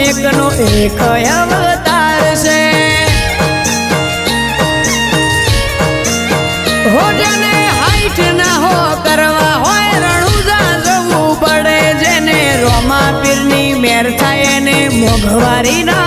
એકનો એક અવતાર છે હો જેને હાઈટ ના હો કરવા હોય રણુજા જવું પડે જેને રોમા પીરની મેર થાય એને મોઘવારી ના